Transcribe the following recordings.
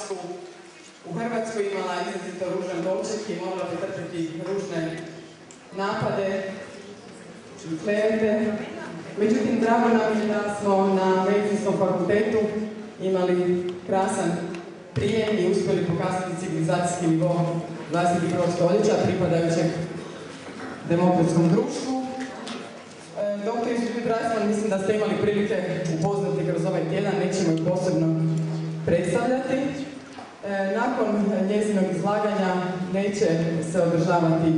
dolasku u Hrvatsku imala izrazito ružan doček i morala bi trpiti ružne napade i klevete. Međutim, drago nam je da smo na Medicinskom fakultetu imali krasan prijem i uspjeli pokazati civilizacijski nivo 21. stoljeća pripadajućeg demokratskom društvu. Dr. Judith Reiman, mislim da ste imali prilike upoznati kroz ovaj tjedan, nećemo ih posebno predstavljati. Nakon njezinog izlaganja neće se održavati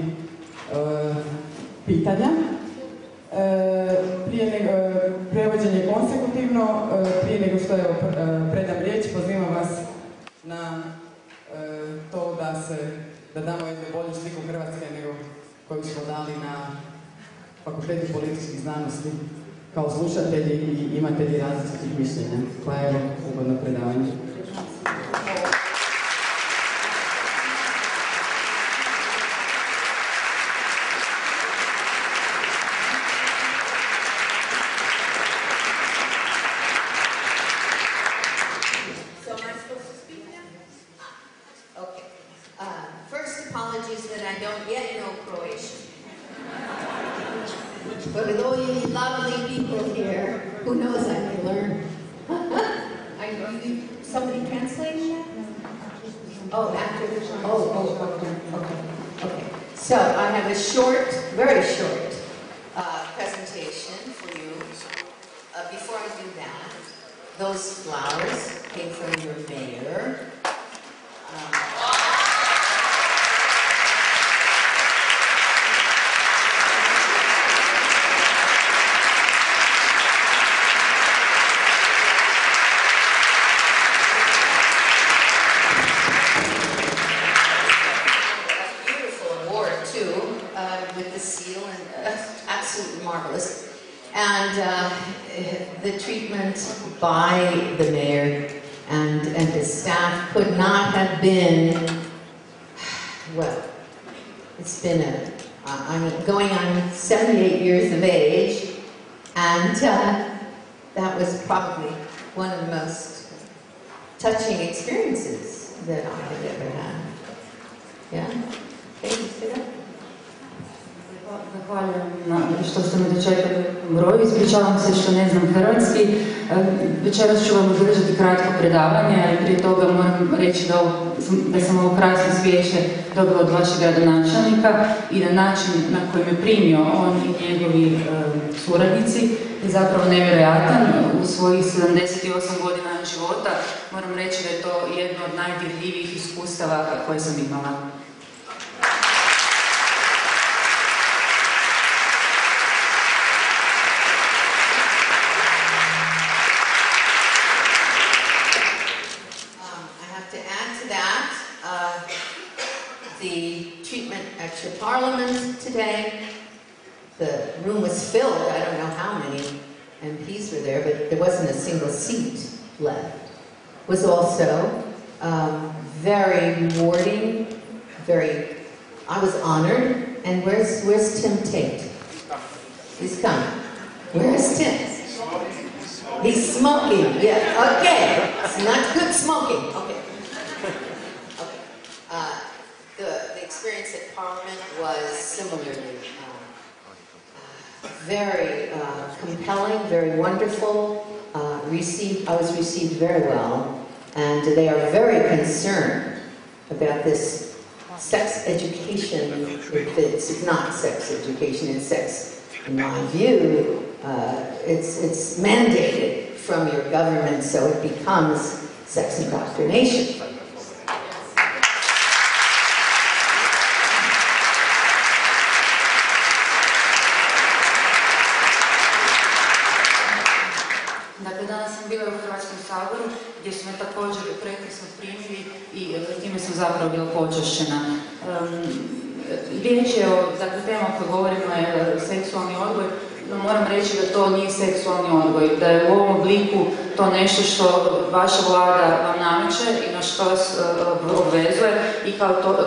pitanja. Prevođenje konsekutivno, prije nego što predam riječ, pozivam vas na to da damo jednu bolju sliku Hrvatske nego koju smo dali na Fakultetu političkih znanosti kao slušatelji i imatelji različitih mišljenja. Pa evo, ugodno predavanje. But with all you lovely people here, who knows I may learn. Are you somebody translating that? Oh, after the okay. So I have a short, very short presentation for you. Before I do that, those flowers came from your mayor. Marvelous. And the treatment by the mayor and his staff could not have been, well, it's been I'm going on 78 years of age, and that was probably one of the most touching experiences that I have ever had. Yeah? Can you say that? Zahvaljujem što ste me dočekali u broju. Ispričavam se što ne znam hrvatski. Večeras ću vam održati kratko predavanje, ali prije toga moram reći da sam ovo krasno izvješće dobila od vašeg gradonačelnika i da način na koji me primio on i njegovi suradnici je zapravo nevjerojatan. U svojih 78 godina života moram reći da je to jedno od najdirljivijih iskustava koje sam imala. At your parliament today, the room was filled. I don't know how many MPs were there, but there wasn't a single seat left. It was also very rewarding, I was honored. And where's Tim Tate? He's coming. Where's Tim? He's smoking. Yeah, okay. It's not good smoking. Okay. The experience at Parliament was similarly very compelling, very wonderful. I was received very well, and they are very concerned about this sex education. It's not sex education, it's sex, in my view. It's mandated from your government, so it becomes sex indoctrination. Gdje su me također prekrasno primili i time sam zapravo bila počašćena. Riječ je dakle, tema o kojoj govorimo je seksualni odgoj, no moram reći da to nije seksualni odgoj, da je u ovom obliku to nešto što vaša vlada vam nameće i na što vas obvezuje i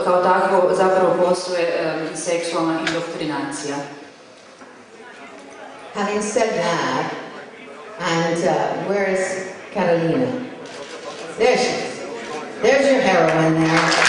kao takvo zapravo postoje seksualna indoktrinacija. Having said that, and where is Carolina? There she is. There Barbara in there.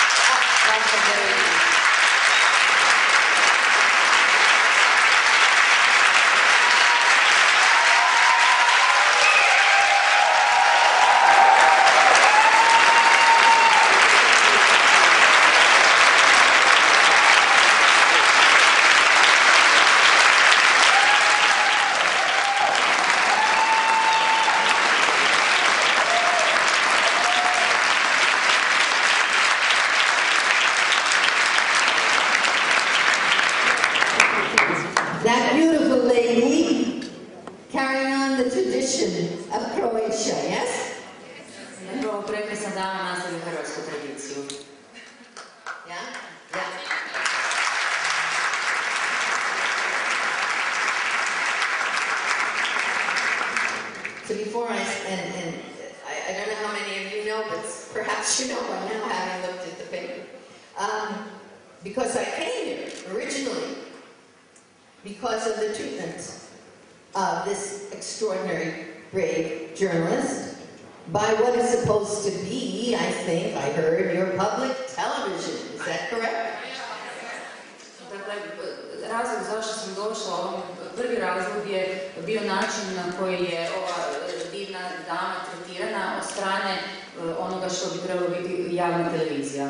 That beautiful lady carrying on the tradition of Croatia, yes? Vrlo prekrasna dama nastavlja hrvatsku tradiciju. Yeah? Yeah. So before I don't know how many of you know, but perhaps you know by now, having looked at the paper. Because I came here originally because of the treatment of this extraordinary, brave journalist by what is supposed to be, I think, I heard, your public television. Is that correct? Dakle, razlog zašto sam došla, prvi razlog je bio način na koji je ova divna dama tretirana od strane onoga što bi trebalo biti javna televizija.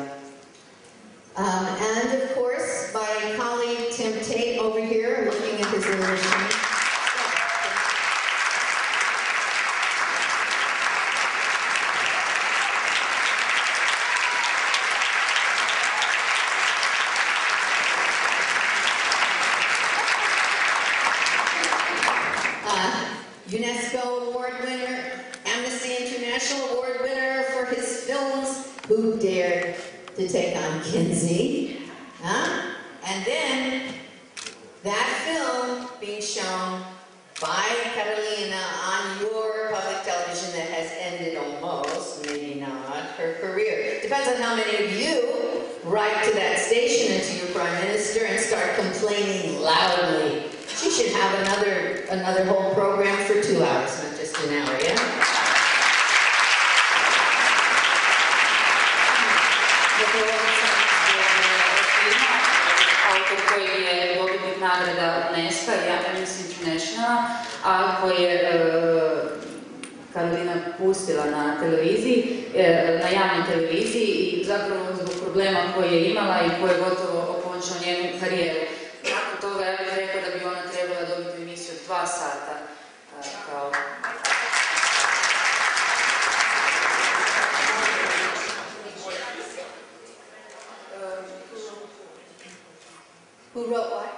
And of course, my colleague Tim Tate over here, looking at his little machine. UNESCO award winner, Amnesty International award winner for his films, Who Dared to Take on Kinsey? And then that film being shown by Carolina on your public television that has ended almost, maybe not, her career. Depends on how many of you write to that station and to your prime minister and start complaining loudly. She should have another whole program for 2 hours, not just an hour, yeah? Autor koji je dobitnik nagrada UNESCO i Amnesty International, a koji je Karolina pustila na televiziji, na javnoj televiziji i zapravo zbog problema koje je imala i koje je gotovo okončao njenu karijeru. Nakon toga ja bih rekla da bi ona trebala dobiti emisiju od 2 sata kao... Who wrote what?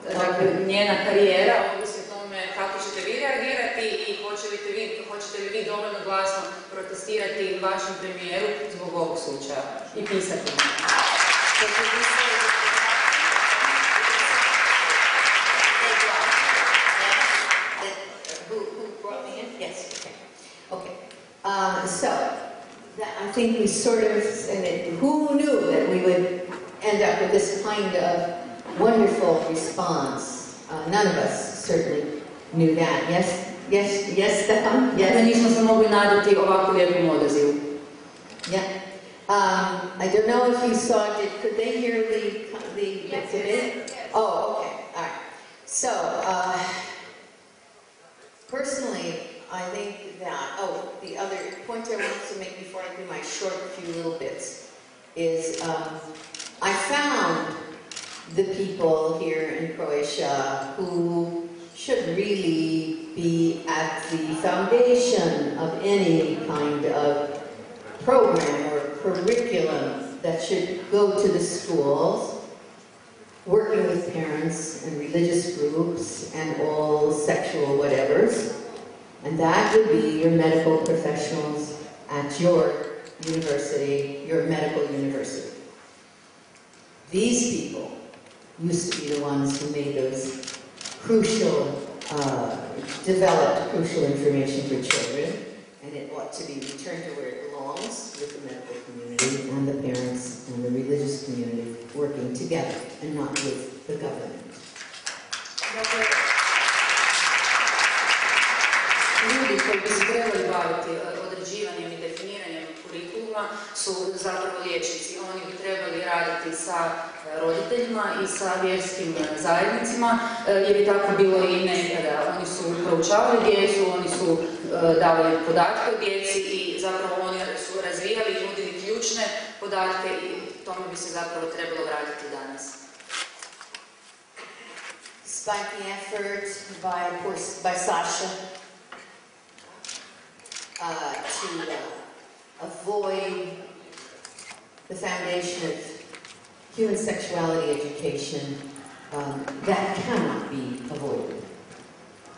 Dakle, njena karijera ovisi o tome kako ćete vi reagirati i hoćete li vi dovoljno glasno protestirati vašem premijeru zbog ovog slučaja i pisati. I think we sort of, who knew that we would end up with this kind of wonderful response? None of us certainly knew that. Yes, Stefan? Yes. Nismo se mogli nadati ovako lijepom odazivu. Yeah. I don't know if you saw it. Could they hear the exhibit? Oh, okay. All right. So, personally, I think that, the other point I wanted to make before I do my short few little bits is I found the people here in Croatia who should really be at the foundation of any kind of program or curriculum that should go to the schools, working with parents and religious groups and all sexual whatevers. And that would be your medical professionals at your university, your medical university. These people used to be the ones who made those crucial, developed crucial information for children, and it ought to be returned to where it belongs, with the medical community and the parents and the religious community working together, and not with the government. ljudi koji bi se trebali baviti određivanjem i definiranjem kurikuluma su zapravo liječnici. Oni bi trebali raditi sa roditeljima i sa vjerskim zajednicima, jer je tako bilo i nekada. Oni su proučavali djecu, oni su davali podatke o djeci i zapravo oni su razvijali i nudili ključne podatke i tome bi se zapravo trebalo vratiti danas. Despite the effort by Sasha to avoid the foundation of human sexuality education, that cannot be avoided.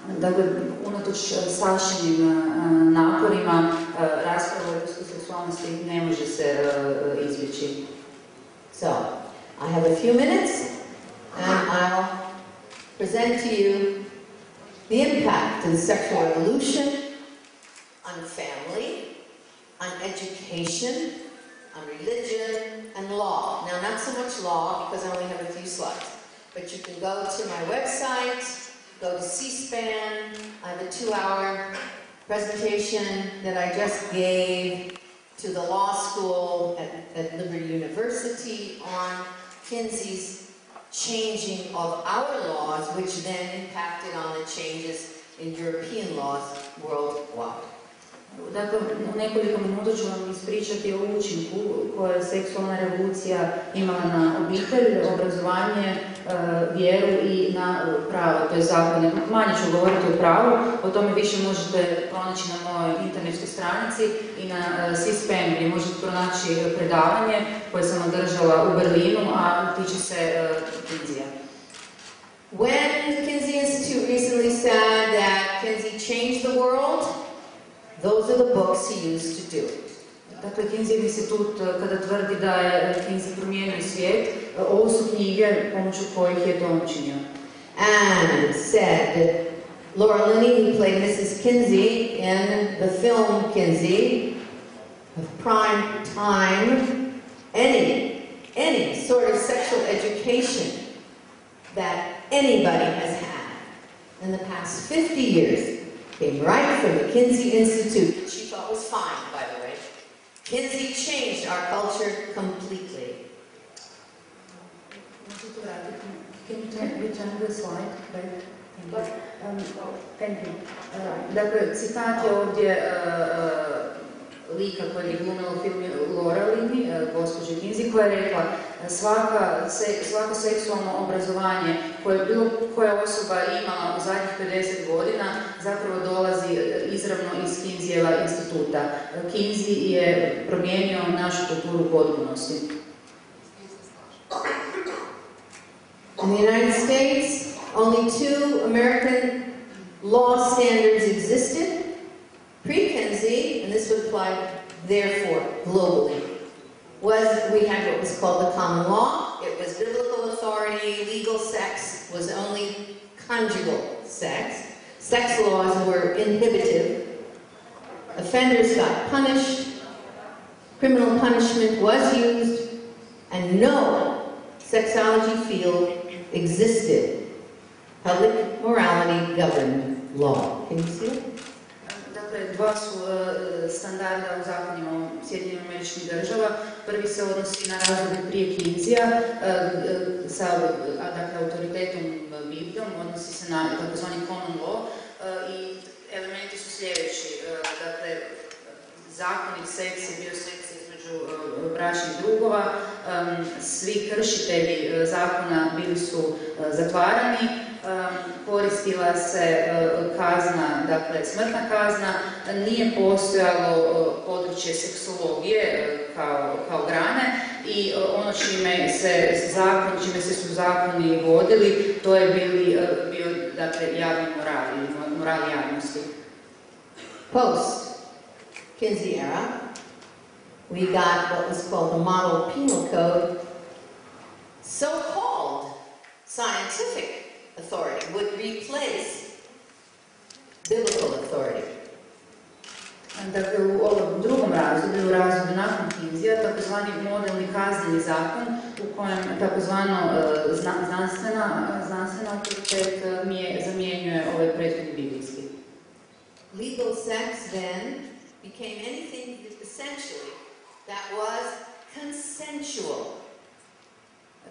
Dakle, unatoč Sašinim naporima, rasprava o ljudskoj seksualnosti ne može se izbjeći. So, I have a few minutes and I'll present to you the impact of the sexual revolution on family, on education, on religion, and law. Now, not so much law, because I only have a few slides, but you can go to my website, go to C-SPAN. I have a 2-hour presentation that I just gave to the law school at Liberty University on Kinsey's changing of our laws, which then impacted on the changes in European laws worldwide. Dakle, u nekoliko minuta ću vam ispričati o učinku koje je seksualna revolucija imala na obitelj, obrazovanje, vjeru i na pravo, to je zakone. Manje ću govoriti o pravu, o tome više možete pronaći na mojoj internetskoj stranici i na C-SPAN gdje možete pronaći predavanje koje sam održala u Berlinu, a tiče se Kinsija. When the Kinsey Institute recently said that Kinsey changed the world, those are the books he used to do it. Dakle, Kinsey institut kada tvrdi da je Kinsey promijenio svijet, ovo su knjige pomoću kojih je to učinio. And said that Laura Linney, who played Mrs. Kinsey in the film Kinsey, of prime time, any sort of sexual education that anybody has had in the past 50 years came right from the Kinsey Institute, which she thought was fine, by the way. Kinsey changed our culture completely. Can you turn the slide back? Thank you. Dakle, citat je ovdje lika koja je glumila u filmu Laura Linney, gospođe Kinsey, koja je rekla svako seksualno obrazovanje koje bilo koja osoba imala u zadnjih 50 godina zapravo dolazi izravno iz Kinseyjeva instituta. Kinsey je promijenio našu kulturu u potpunosti. In the United States, only 2 American law standards existed. Pre-Kinsey, and this would apply therefore globally, we had what was called the common law. It was biblical authority. Legal sex was only conjugal sex. Sex laws were inhibitive. Offenders got punished. Criminal punishment was used, and no sexology field existed. Public morality governed law. Can you see it? Dva su standarda u zakonima Sjedinjenih Američkih Država. Prvi se odnosi na razdoblje prije Kinseyja sa autoritetom Biblijom, odnosi se na takozvani common law i elementi su sljedeći. Dakle, zakonit seks je bio seks između bračnih drugova, svi kršitelji zakona bili su zatvarani, koristila se kazna, dakle smrtna kazna, nije postojalo područje seksologije kao grane i ono čime se su zakoni vodili, to je bio dakle, javni moral ili moral javnosti. Post Kinsey era, we got what was called the Model Penal Code. So-called scientific authority would replace biblical authority. Dakle, u ovom drugom razdoblju, u razdoblju nakon Kinseyja, takozvani modelni kazneni zakon u kojem takozvano znanstvena autoritet zamjenjuje ovaj prethodni biblijski. Legal sex then became anything essentially that was consensual.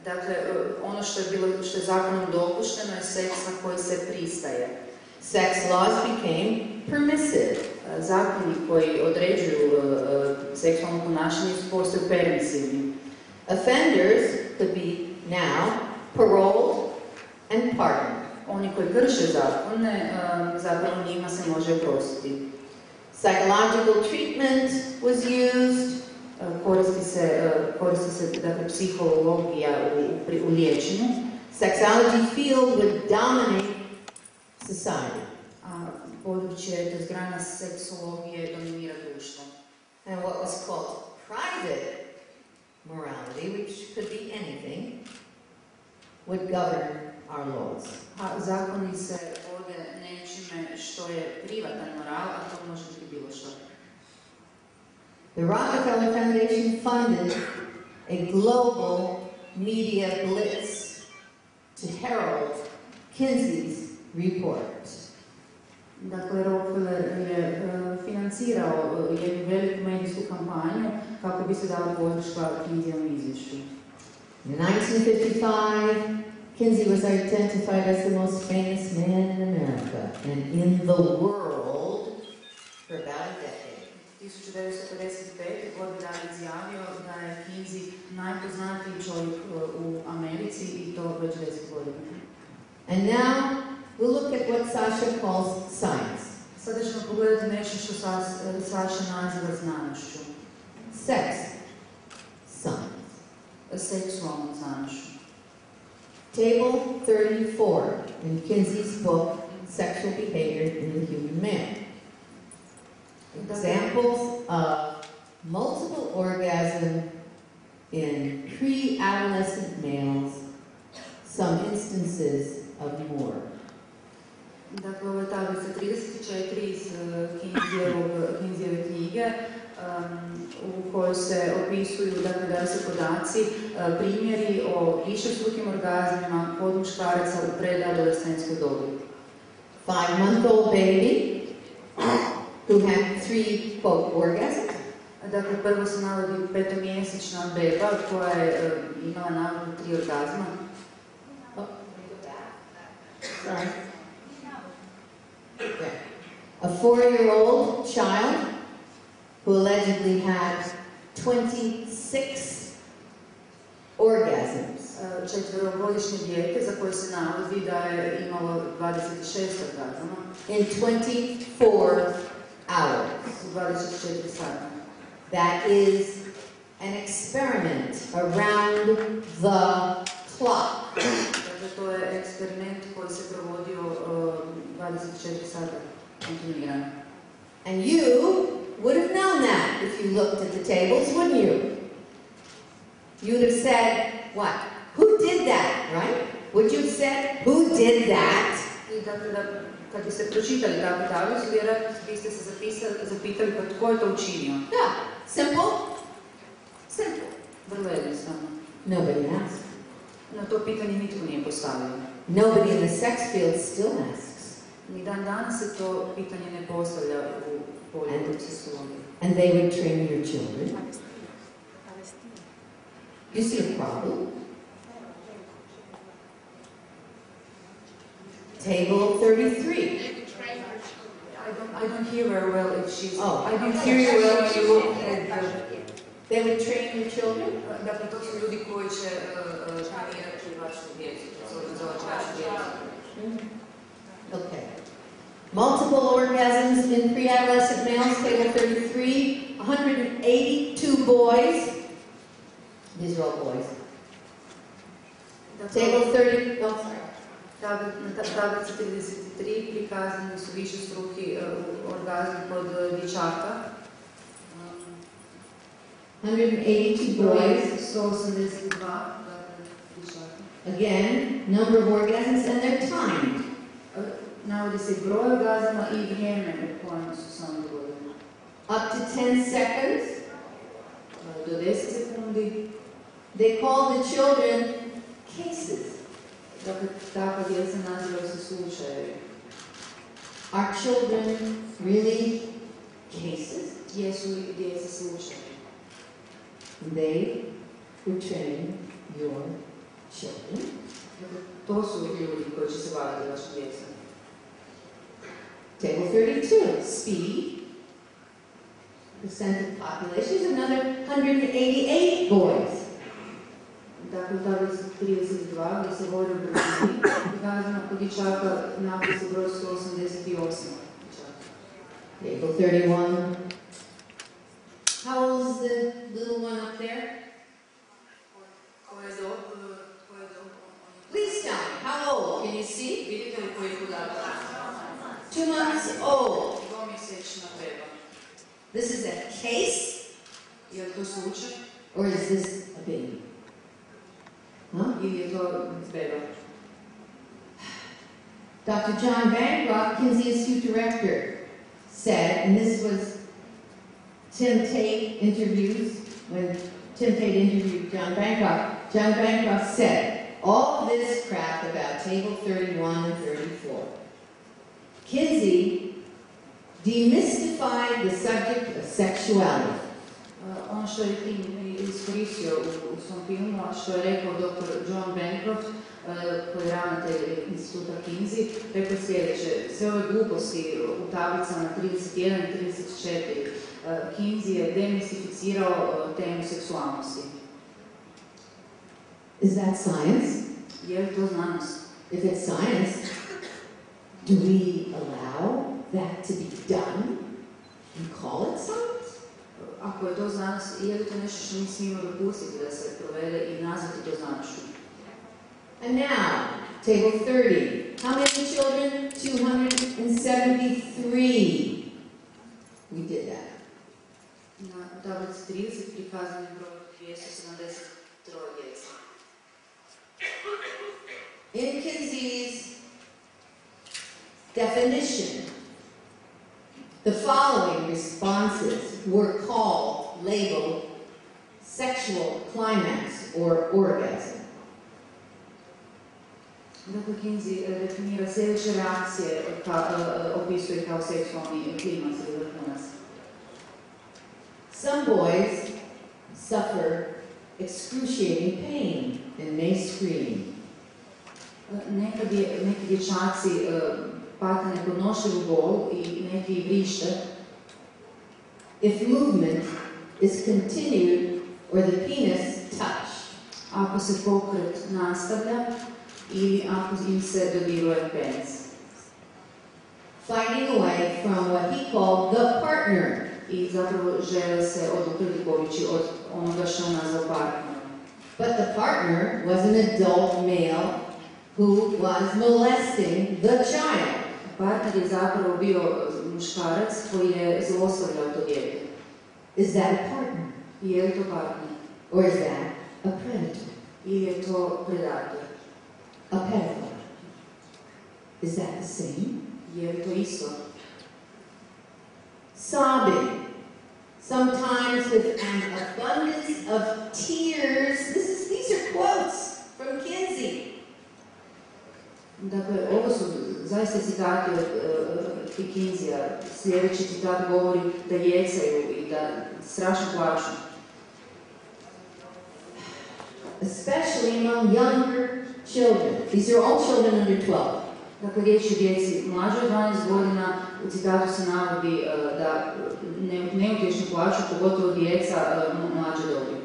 Dakle, ono što je zakonom dopušteno je seks na koji se pristaje. Sex laws became permissive. Zakoni koji određuju seksualno ponašanje postaju permisivni. Offenders could be now paroled and pardoned. Oni koji krše zakone, zapravo njima se može oprostiti. Psychological treatment was used. Koristi se dakle, psihologija u liječenju. Sexuality field would dominate society. A područje, to grana seksologije dominira društvo. And what was called private morality, which could be anything, would govern our laws. A zakoni se vode nečime što je privatan moral, a to može biti bilo što. The Rockefeller Foundation funded a global media blitz to herald Kinsey's report. Dakle, Rockefeller je financirao jednu veliku medijsku kampanju kako bi se dala podrška Kinseyom izvješću. In 1955, Kinsey was identified as the most famous man in America and in the world for about a decade. 1955. godine je izjavio da je Kinsey najpoznatiji čovjek u Americi i to već 10 godina. And now we'll look at what Sasha calls science. Sada ćemo pogledati nešto što Saša naziva znanošću. Sex, science. Seksualnom znanošću. Table 34 in Kinsey's book, Sexual Behavior in the Human Man. Examples of multiple orgasm in pre-adolescent males, some instances of more. Dakle, ovo je tablica 34 iz Kinseyove knjige u kojoj se opisuju, dakle, daju se podaci, primjeri o višestrukim orgazmima kod muškaraca u predadolescentskoj dobi. 5-month-old baby who had 3, quote, orgasms. Dakle, prvo se navodi petomjesečna beba koja je imala navodno 3 orgazma. Sorry. Yeah. A 4-year-old child who allegedly had 26 orgasms. 4-godišnje dijete za koje se navodi da je imalo 26 orgazama. In 24 hours. U 24 sata. That is an experiment around the clock. Dakle, to je eksperiment koji se provodio 24 sata kontinuirano. And you would have known that if you looked at the tables, wouldn't you? You'd have said, what? Who did that, right? Would you have said, who did that? I dakle, kad bi se pročitali takvu tablicu, vjerojatno biste se zapitali pa tko je to učinio. Da, simple. Simple. Vrlo jednostavno. Nobody asked. Na to pitanje nitko nije postavio. Nobody in the sex field still asks. Ni dan danas se to pitanje ne postavlja u polju seksologije. And they would train your children. You see a problem? Table 33. I don't hear very well if she's... Oh. I don't hear you well when you look at They would train your children? Dakle, to su ljudi koji će trenirati vašu djecu, organizovati vašu djecu. Okay. Multiple orgasms in pre-adolescent males, table 33, 182 boys. These are all boys. Table 30, no, sorry. Na tablici 33 prikazani su višestruki orgazmi kod dječaka. 182 boys. 182 dječaka. Again, number of orgasms and their time. Navodi se broj orgazma i vrijeme u kojem su samo dogodili. Up to 10 seconds. Do 10 sekundi. They call the children cases. Dakle, takva djeca nazivaju se slučajevi. Are children really cases? Jesu li djeca slučajevi? They who train your children. Dakle, to su ljudi koji će se baviti vašom djecom. Table 32, speed. Percent of population is another 188 boys. Dakle, u tablici 32, gdje se govori o brzini, prikazano kod dječaka napis u broj 188. Table 31. How old is the little one up there? Please tell me, how old? Can you see? 2 months old. This is a case? Je li to slučaj? Or is this a baby? Huh? Ili je to beba? Dr. John Bancroft, Kinsey Institute director, said, and this was Tim Tate interviews, when Tim Tate interviewed John Bancroft said, all this crap about table 31 and 34. Kinsey demystified the subject of sexuality. Ono što je Tim iskoristio u svom filmu, a što je rekao dr. John Bancroft, koji je ravnatelj instituta Kinsey, rekao sljedeće: sve ove gluposti u tablicama 31 i 34, Kinsey je demistificirao temu seksualnosti. Is that science? Je li to znanost? If it's science, do we allow that to be done and call it science? Ako je to znanost, je li to nešto što mi smijemo dopustiti da se provede i nazvati to znanošću? And now, table 30. How many children? 273. We did that. Na tablici 30 prikazan je broj 273 djece. In Kinsey's definition, the following responses were labeled sexual climax or orgasm. Dakle, Kinsey definira sljedeće reakcije, opisuje kao seksualni klimaks ili vrhunac. Some boys suffer excruciating pain and may scream. Neki dječaci pate nepodnošljivu bol i neki vrište. If movement is continued or the penis touched. Ako se pokret nastavlja ili ako im se dodiruje penis. Fighting away from what he called the partner. I zapravo žele se odupriti povići od onoga što on nazvao partnerom. But the partner was an adult male who was molesting the child. Partner je zapravo bio muškarac koji je zlostavljao to dijete. Is that a partner? Je li to partner? Or is that a predator? Ili je to predator? A pedophile? Is that the same? Je li to isto? Sobbing, sometimes with an abundance of tears. These are quotes from Kinsey. Dakle, ovo su zaista citati od Kinseya. Sljedeći citat govori da jecaju i da strašno plaču. Especially among younger children. These are all children under 12. Dakle, riječ je djeci mlađe od 12 godina. U citatu se navodi da neutješno plaču, pogotovo djeca mlađe dobi.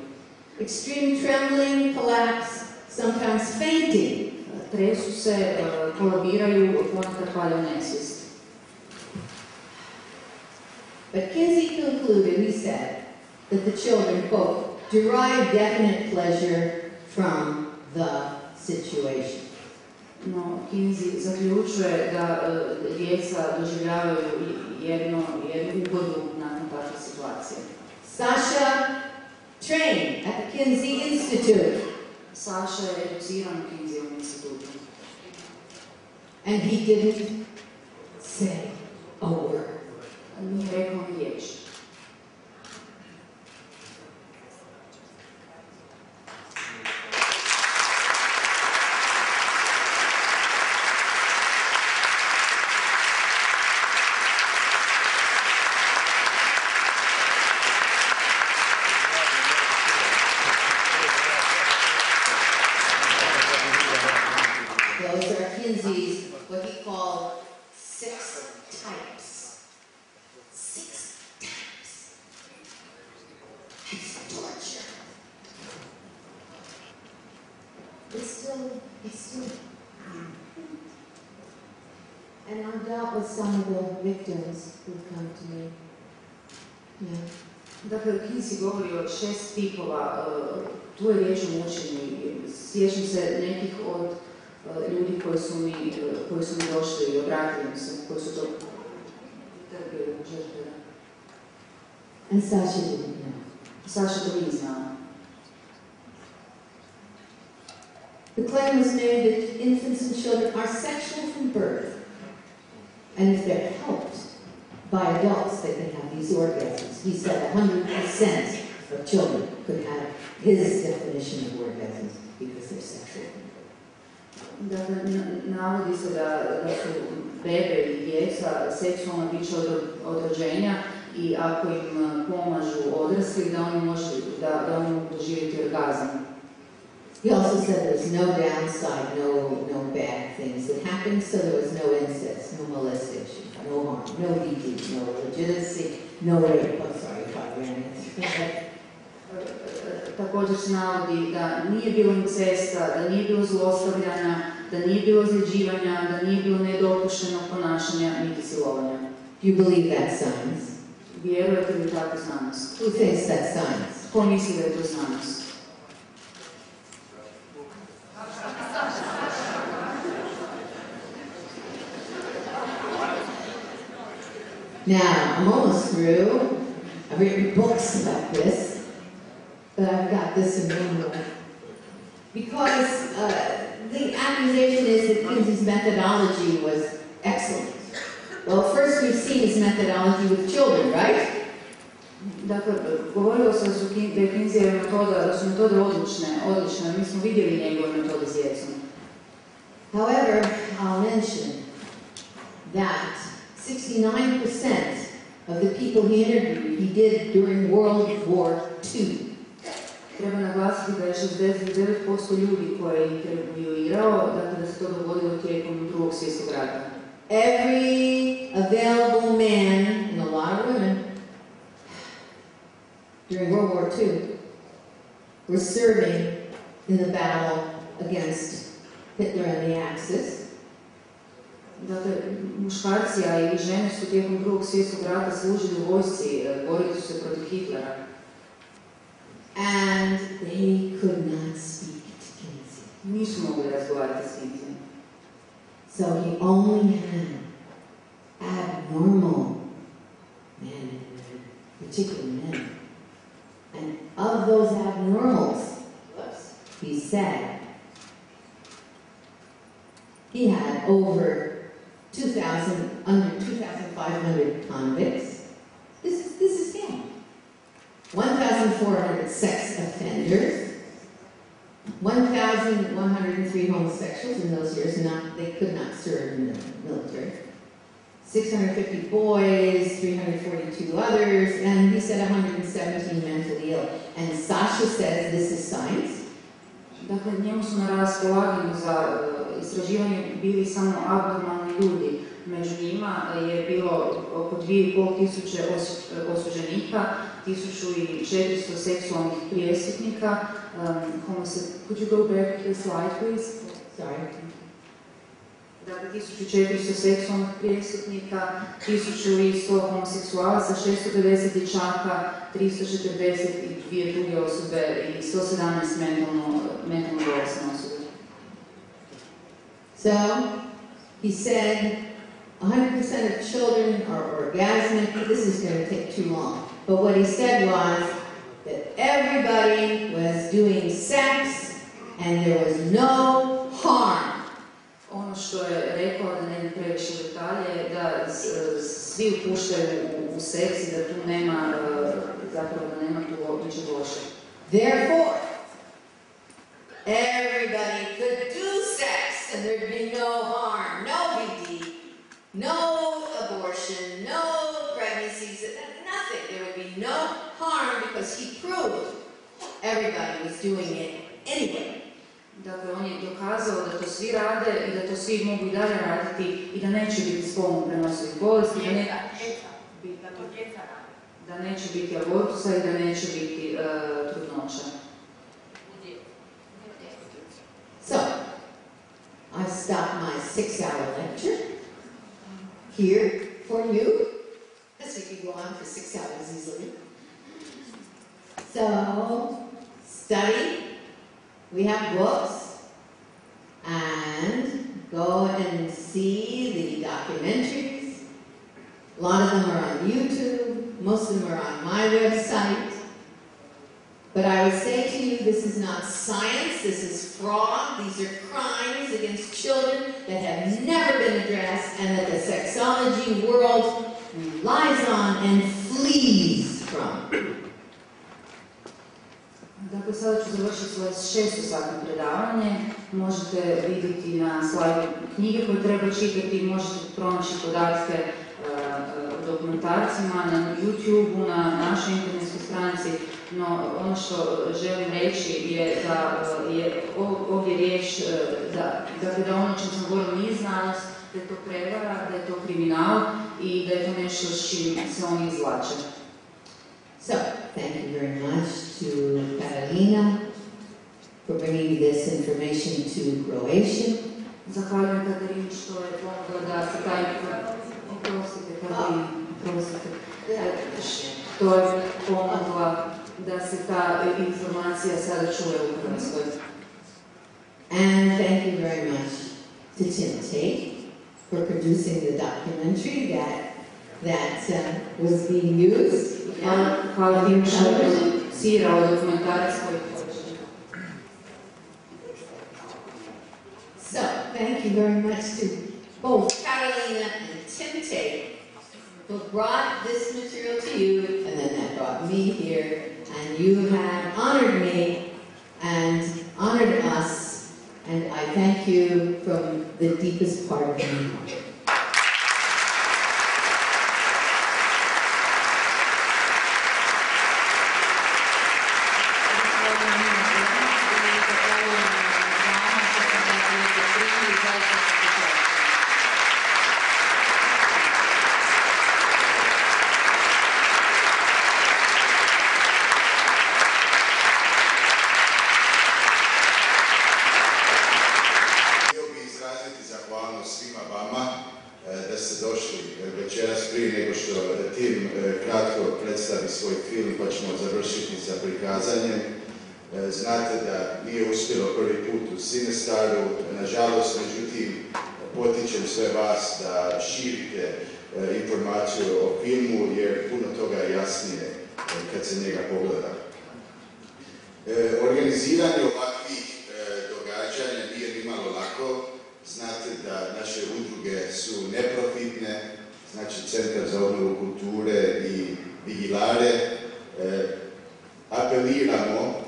Extreme trembling, collapse, sometimes fainting. Tresu se, kolabiraju, ponekad padaju nesvijest. But Kinsey concluded, he said, that the children, quote, derive definite pleasure from the situation. No, Kinsey zaključuje da djeca doživljavaju jednu ugodu nakon takve situacije. Sasha trained at the Kinsey Institute. Saša je educiran u Kinseyovom institutu. And he didn't say a word. Nije rekao ni riječ. Those are Kinsey's, what he called 6 types. 6 types. It's torture. It's still. And I've dealt with some of the victims who've come to me. Yeah. Dakle, Kinsey govori o 6 tipova, tu je riječ o mučenju. Sjećam se nekih od ljudi koji su mi došli i obratili mi se, koji su to trpili žrtve. And Sasha didn't know. Sasha to nije znala. The claim was made that infants and children are sexual from birth. And if they're helped by adults, they can have these orgasms. He said 100% of children could have his definition of orgasms because they're sexual. Dakle, navodi se da su bebe i djeca seksualna bića od rođenja i ako im pomažu odrasli, da oni mogu doživjeti orgazam. He also said there's no downside, no bad things that happened, so there was no incest, no molestation, no harm, no DD, no legitimacy, no rape. I'm sorry if I ran it. Također se navodi da nije bilo incesta, da nije bilo zlostavljanja, da nije bilo ozljeđivanja, da nije bilo nedopuštenog ponašanja, niti silovanja. Do you believe that science? Vjerujete li takvu znanost? Who thinks that's science? Ko misli da je to znanost? Now, I'm almost through. I've written books about this, but I've got this in one book. Because the accusation is that Kinsey's methodology was excellent. Well, first we've seen his methodology with children, right? Dakle, govorilo se da su Kinseyjeve metode, da su metode odlične. Mi smo vidjeli njegove metode s djecom. However, I'll mention that 69% of the people he interviewed, he did during World War II. Treba naglasiti da je 69% ljudi koje je intervjuirao, dakle da se to dogodilo tijekom Drugog svjetskog rata. Every available man, and a lot of women, during World War II, were serving in the battle against Hitler and the Axis. Dakle, muškarci, a i žene su tijekom Drugog svjetskog rata služili u vojsci, borili su se protiv Hitlera. And they could not speak to Kinsey. Nisu mogli razgovarati s Kinseyjem. So he only had abnormal men and women, particularly men. And of those abnormals, he said, he had over 2,500 convicts. This is him. 1,400 sex offenders, 1,103 homosexuals in those years. They could not serve in the military. 650 boys, 342 others, and he said 117 mentally ill. And Sasha says this is science. Dakle, njemu su na raspolaganju za istraživanje bili samo abnormalni ljudi. Među njima je bilo oko 2.500 osuđenika, 1.400 seksualnih prijesitnika. Could you go back to the slide, please? Sorry. Dakle, 1.400 seksualnih prijesitnika, 1.100 homoseksualaca, 650 dječaka, 342 druge osobe i 117 mentalno bolesne osobe. So, he said 100% of children are orgasmic. This is going to take too long. But what he said was that everybody was doing sex and there was no harm. Ono što je rekao, da ne previše detalje, da svi upuštaju u seks i da tu nema, zapravo da nema tu ničeg loše. Therefore, everybody could do sex and there'd be no harm, no BD, no abortion, no pregnancies, nothing. There would be no harm because he proved everybody was doing it anyway. Dakle, on je dokazao da to svi rade i da to svi mogu i dalje raditi i da neće biti spolno prenosivih bolesti, da neće biti abortusa i da neće biti trudnoća. So, I've stopped my 6-hour lecture here for you. This we could go on for 6 hours easily. So, study. We have books. And go and see the documentaries. A lot of them are on YouTube. Most of them are on my website. But I would say to you, this is not science, this is fraud. These are crimes against children that have never been addressed and that the sexology world relies on and flees from. Dakle, sada ću završiti svoje 6-satno predavanje. Možete vidjeti na slajdu knjige koje treba čitati, možete pronaći podatke o dokumentarcima na YouTube-u, na našoj internetskoj stranici. No, ono što želim reći je da je ovdje riječ da ono čem sam govorila nije znanost, da je to prevara, da je to kriminal i da je to nešto s čim se oni izvlače. So, thank you very much to Carolina for bringing this information to Croatia. Zahvaljujem Katarini što je pomogla da se taj... što je pomogla da se ta informacija sada čuje u Hrvatskoj. And thank you very much to Tim Tate for producing the documentary that was being used. Hvala tim što je producirao dokumentarac koji počne. So, thank you very much to both Carolina and Tim Tate who brought this material to you, and then that brought me here, and you have honored me and honored us, and I thank you from the deepest part of my heart. Svoj film pa ćemo završiti sa prikazanjem. Znate da nije uspjelo prvi put u Sinestaru, nažalost, međutim, potičem sve vas da širite informaciju o filmu jer puno toga je jasnije kad se njega pogleda. Organiziranje ovakvih događanja nije nimalo lako. Znate da naše udruge su neprofitne, znači Centar za obnovu kulture i Vigilare. Apeliramo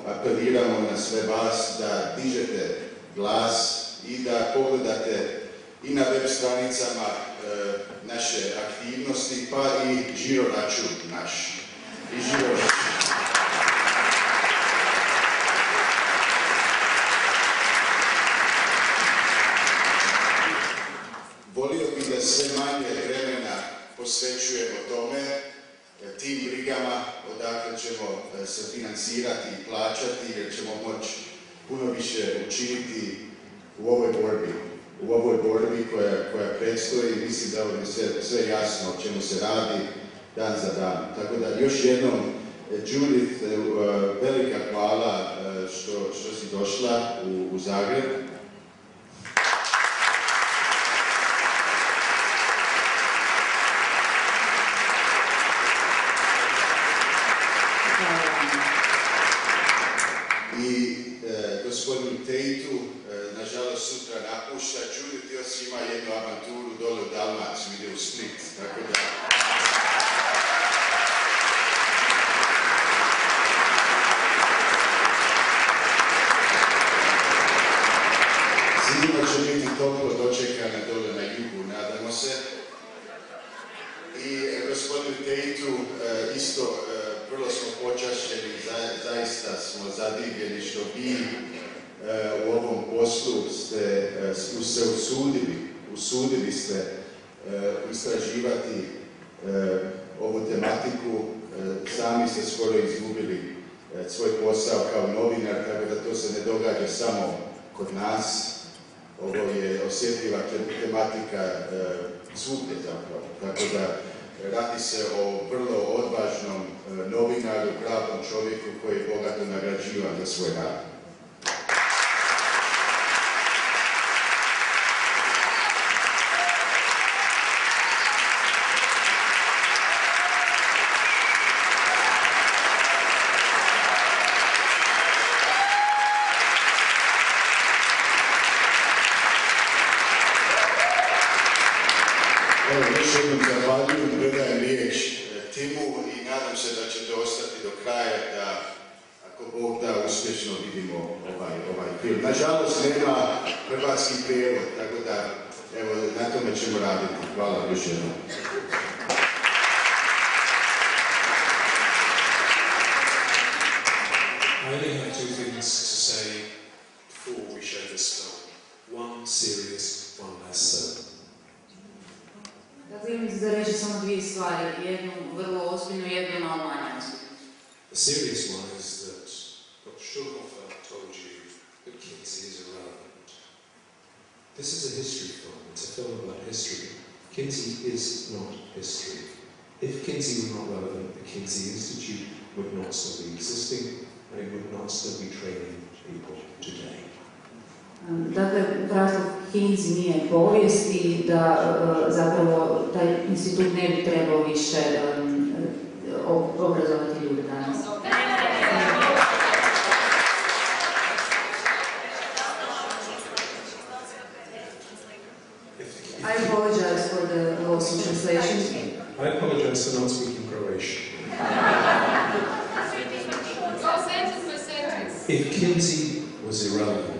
na sve vas da dižete glas i da pogledate i na web stranicama naše aktivnosti, pa i žiroračun naš. Volio bih da sve manje vremena posvećujemo tome, tim brigama, odakle ćemo se financirati i plaćati, jer ćemo moći puno više učiniti u ovoj borbi koja predstoji. Mislim da ovo je sve jasno o čemu se radi dan za dan. Tako da još jednom, Judith, velika hvala što si došla u Zagreb. Gospodinu Tateu, nažalost sutra napušta. Judith još ima jednu avanturu dole u Dalmaciju, ide u Split, tako da... Sigurno će biti toplo dočekana dole na jugu, nadamo se. I gospodinu Tateu isto vrlo smo počašćeni, zaista smo zadivljeni što vi u ovom poslu ste se usudili ste istraživati ovu tematiku, sami ste skoro izgubili svoj posao kao novinar, tako da to se ne događa samo kod nas. Ovo je osjetljiva tematika svugdje zapravo, tako da radi se o vrlo odvažnom novinaru, pravnom čovjeku koji je bogato nagrađivan za svoj rad. Predajem riječ Timu i nadam se da ćete ostati do kraja da, ako Bog da, uspješno vidimo ovaj film. Nažalost, nema hrvatski prijevod, tako da, evo, na tome ćemo raditi. Hvala još jednom. I only have two things to say before we show this film. One serious, one less so. Dakle, imam za reći samo dvije stvari, jednu vrlo ozbiljnu, jednu malo manje ozbiljnu. The serious one is that Dr. Štulhofera told you that Kinsey is irrelevant. This is a history film, it's a film about history. Kinsey is not history. If Kinsey were not relevant, the Kinsey Institute would not still be existing, and it would not still be training people today. Dakle, ukratko, Kinsey nije povijest i da zapravo taj institut ne bi trebao više obrazovati ljude danas. I apologize for the loss in translation. I apologize for not speaking Croatian. If Kinsey was irrelevant,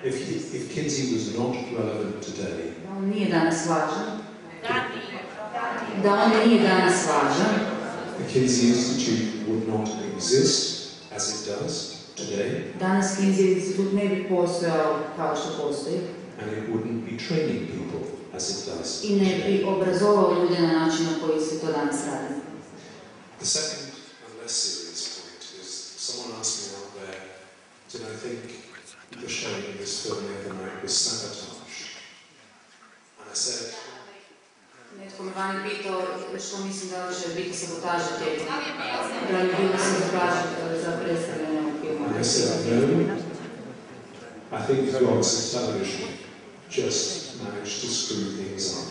if Kinsey was not relevant today, the Kinsey Institute would not exist as it does today, and it wouldn't be training people as it does today. The second and less serious point is someone asked me out there, did I think the showing of this film the other night was sabotage? And I said, netko me vani pitao što mislim da li će biti sabotaža tijekom. Da li bilo sabotaža za predstavljanje ovog filma? And I said, no. I think God's television just managed to screw things up.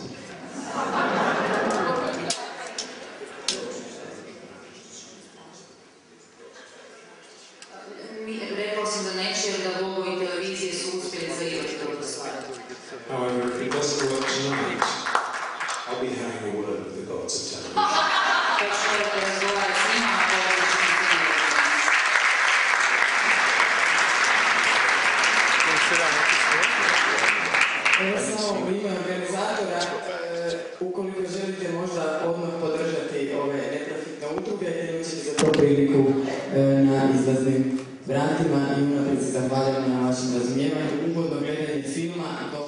Rekao sam da neće, jer da Bogovi televizije su uspjeli zaivati dobro stvari. However, if it doesn't work tonight, I'll be having a word with the gods of television. Evo samo u ime organizatora, ukoliko želite možda odmah podržati ove neprofitne udruge, jer ćete za to priliku na izlaznim vratima i unaprijed se zahvaljujem na vašem razumijevanju, ugodno gledanje filma do